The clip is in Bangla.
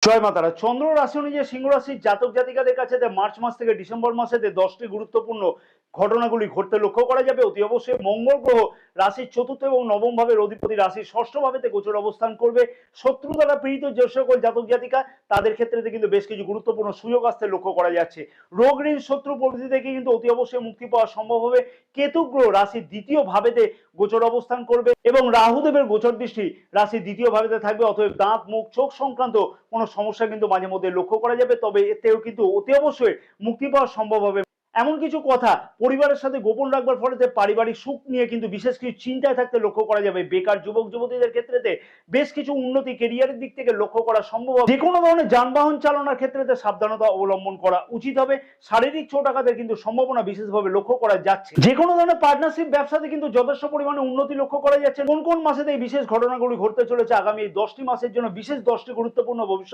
জয় মাতারা। চন্দ্র রাশি অনুযায়ী সিংহ রাশির জাতক জাতিকাদের কাছে মার্চ মাস থেকে ডিসেম্বর মাসে 10টি গুরুত্বপূর্ণ ঘটনাগুলি ঘটতে লক্ষ্য করা যাবে। অতি অবশ্যই মঙ্গল গ্রহ রাশির চতুর্থ এবং নবম ভাবের অধিপতি রাশির ষষ্ঠ ভাবেতে গোচর অবস্থান করবে। শত্রু দ্বারা পীড়িত যে সকল জাতক জাতিকা তাদের ক্ষেত্রে কিন্তু বেশ কিছু গুরুত্বপূর্ণ সুযোগ আসতে লক্ষ্য করা যাচ্ছে। রোগ ঋণ শত্রু প্রভৃতি থেকে কিন্তু অতি অবশ্যই মুক্তি পাওয়া সম্ভব হবে। কেতু গ্রহ রাশির দ্বিতীয় ভাবেতে গোচর অবস্থান করবে এবং রাহুদেবের গোচর দৃষ্টি রাশির দ্বিতীয় ভাবেতে থাকবে। অতএব দাঁত মুখ চোখ সংক্রান্ত কোনো সমস্যা কিন্তু মাঝে মধ্যে লক্ষ্য করা যাবে, তবে এতেও কিন্তু অতি অবশ্যই মুক্তি পাওয়া সম্ভব হবে। এমন কিছু কথা পরিবারের সাথে গোপন রাখবার ফলে পারিবারিক সুখ নিয়ে কিন্তু বিশেষ কিছু চিন্তায় থাকতে লক্ষ্য করা যাবে। বেকার যুবক যুবতীদের ক্ষেত্রে বেশ কিছু উন্নতি কেরিয়ারের দিক থেকে লক্ষ্য করা সম্ভব হবে। যে কোনো ধরনের যানবাহন চালানোর ক্ষেত্রে সাবধানতা অবলম্বন করা উচিত হবে। শারীরিক চোট আঘাতের কিন্তু সম্ভাবনা বিশেষভাবে লক্ষ্য করা যাচ্ছে। যে কোনো ধরনের পার্টনারশিপ ব্যবসাতে কিন্তু যথেষ্ট পরিমাণে উন্নতি লক্ষ্য করা যাচ্ছে। কোন কোন মাসেতে এই বিশেষ ঘটনাগুলি ঘটতে চলেছে আগামী এই 10টি মাসের জন্য বিশেষ 10টি গুরুত্বপূর্ণ ভবিষ্যৎ